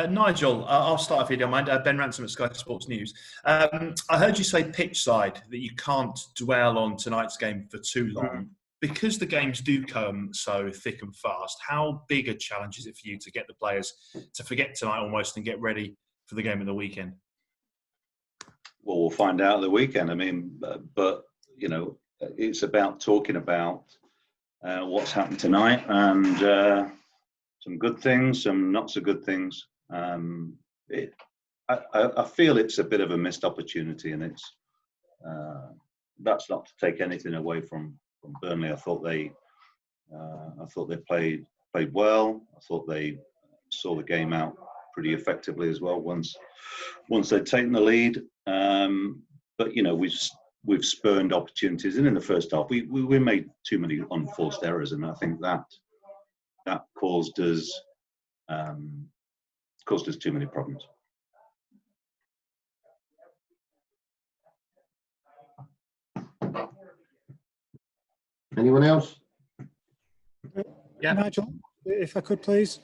Nigel, I'll start if you don't mind. Ben Ransom at Sky Sports News. I heard you say pitch side, that you can't dwell on tonight's game for too long. Because the games do come so thick and fast, how big a challenge is it for you to get the players to forget tonight almost and get ready for the game of the weekend? Well, we'll find out at the weekend. I mean, but, you know, it's about talking about what's happened tonight and some good things, some not so good things. I feel it's a bit of a missed opportunity, and it's that's not to take anything away from Burnley. I thought they played well. I thought they saw the game out pretty effectively as well once they'd taken the lead. But you know, we've spurned opportunities, and in the first half we made too many unforced errors, and I think that caused us too many problems. Anyone else? Yeah, Nigel, if I could please.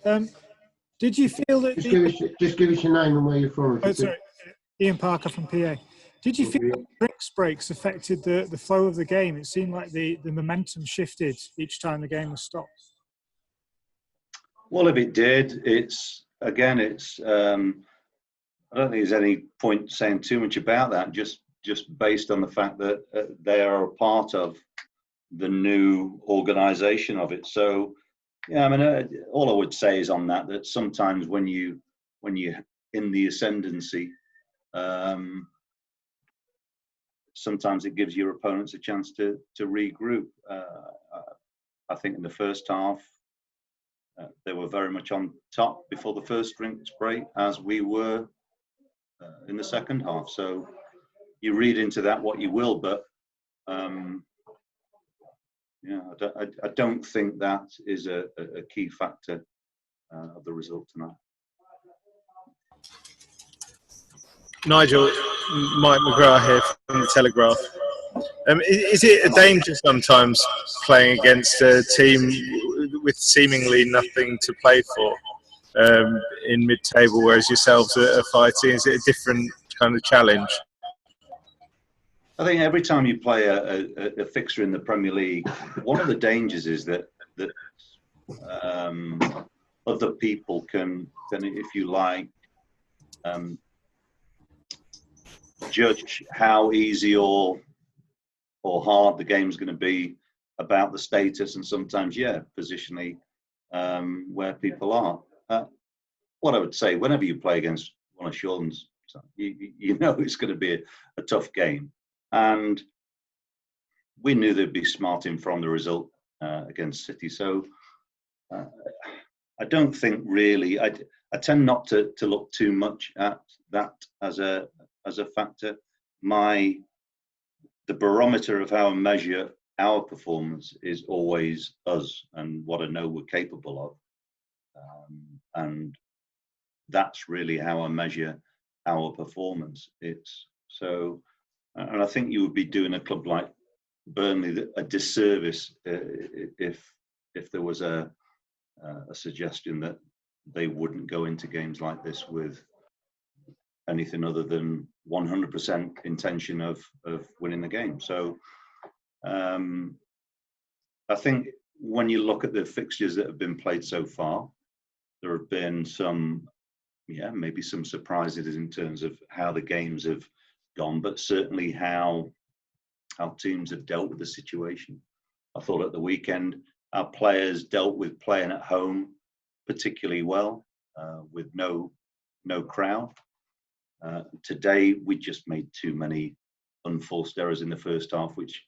Did you feel that Just give us your name and where you're from. Oh, sorry, Ian Parker from PA. Did you feel that drinks breaks affected the flow of the game? It seemed like the momentum shifted each time the game was stopped. Well, if it did, it's I don't think there's any point saying too much about that. Just based on the fact that they are a part of the new organisation of it. So, yeah, I mean, all I would say is on that sometimes when you in the ascendancy, sometimes it gives your opponents a chance to regroup. I think in the first half, they were very much on top before the first drinks break, as we were in the second half. So you read into that what you will, but yeah, I don't think that is a key factor of the result tonight. Nigel, Mike McGrath here from The Telegraph. Is it a danger sometimes playing against a team with seemingly nothing to play for in mid-table, whereas yourselves are fighting? Is it a different kind of challenge? I think every time you play a fixture in the Premier League, one of the dangers is that other people can, if you like, judge how easy or hard the game's going to be about the status and sometimes, positionally where people are. What I would say, whenever you play against one of Sean's, you know it's going to be a tough game. And we knew they'd be smarting from the result against City. So I don't think really, I tend not to look too much at that as a factor. The barometer of how I measure our performance is always us and what I know we're capable of. And that's really how I measure our performance. And I think you would be doing a club like Burnley a disservice if there was a suggestion that they wouldn't go into games like this with anything other than 100% intention of winning the game. So I think when you look at the fixtures that have been played so far, there have been maybe some surprises in terms of how the games have gone, but certainly how teams have dealt with the situation. I thought at the weekend our players dealt with playing at home particularly well, with no crowd. Today we just made too many unforced errors in the first half, which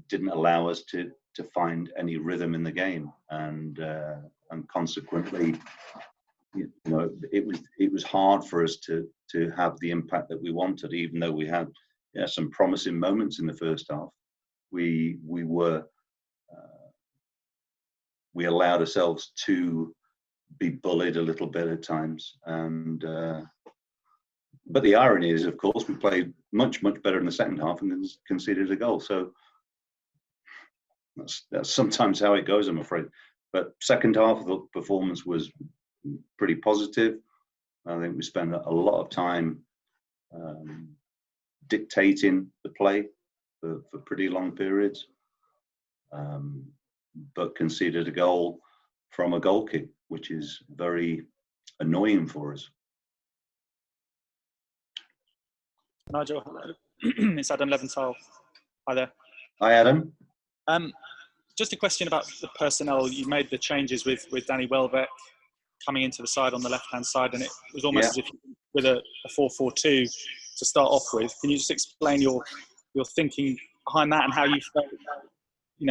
didn't allow us to find any rhythm in the game, and consequently, you know, it was hard for us to have the impact that we wanted, even though we had some promising moments in the first half. We allowed ourselves to be bullied a little bit at times, and but the irony is, of course, we played much better in the second half and then conceded a goal. So that's sometimes how it goes, I'm afraid. But second half of the performance was pretty positive. I think we spent a lot of time dictating the play for pretty long periods, but conceded a goal from a goal kick, which is very annoying for us. Nigel, hello. It's Adam Leventhal. Hi there. Hi, Adam. Just a question about the personnel. You made the changes with Danny Welbeck coming into the side on the left-hand side, and it was almost as if with a 4-4-2 to start off with. Can you just explain your thinking behind that and how you felt,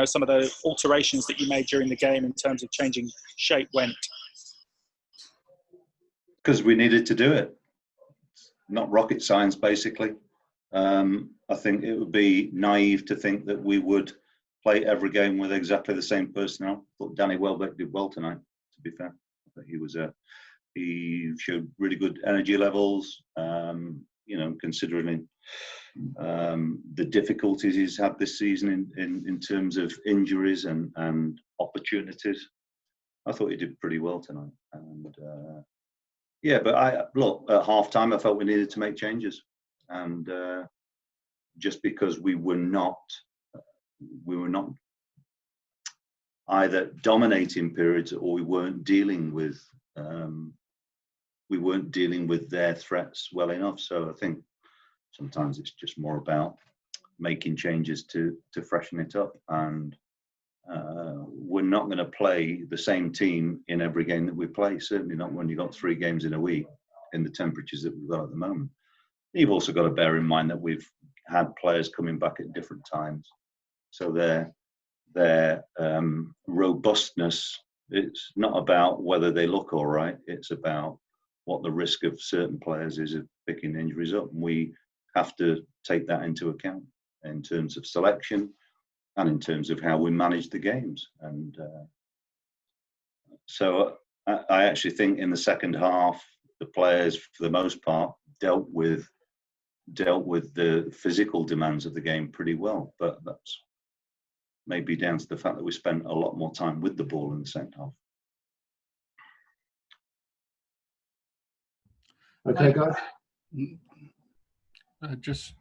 some of the alterations that you made during the game in terms of changing shape went? Because we needed to do it. Not rocket science, basically. I think it would be naive to think that we would play every game with exactly the same personnel. I thought Danny Welbeck did well tonight, to be fair. I thought he showed really good energy levels, considering the difficulties he's had this season in terms of injuries and opportunities. I thought he did pretty well tonight. And but at half-time, I felt we needed to make changes. And just because we were not either dominating periods or we weren't dealing with their threats well enough. So I think sometimes it's just more about making changes to freshen it up. And we're not going to play the same team in every game that we play. Certainly not when you've got 3 games in a week in the temperatures that we've got at the moment. You've also got to bear in mind that we've had players coming back at different times. So their robustness, it's not about whether they look all right. It's about what the risk of certain players is of picking injuries up. And we have to take that into account in terms of selection and in terms of how we manage the games. And so I actually think in the second half, the players, for the most part, dealt with the physical demands of the game pretty well. But that's maybe down to the fact that we spent a lot more time with the ball in the second half. Okay, guys. Just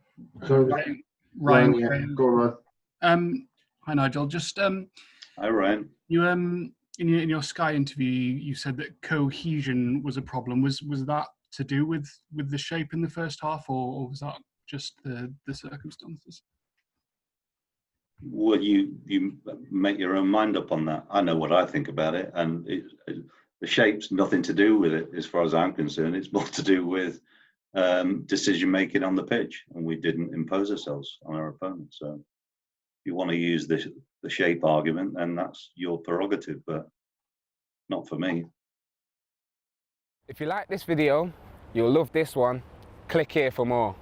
Sorry, Ryan. yeah. Go on. Hi Nigel. Just Hi, Ryan. you in your Sky interview, you said that cohesion was a problem. Was that to do with the shape in the first half, or was that just the circumstances? Well, you make your own mind up on that. I know what I think about it, and the shape's nothing to do with it, as far as I'm concerned. It's more to do with decision making on the pitch, and we didn't impose ourselves on our opponent. So, if you want to use the shape argument, then that's your prerogative, but not for me. If you like this video, you'll love this one. Click here for more.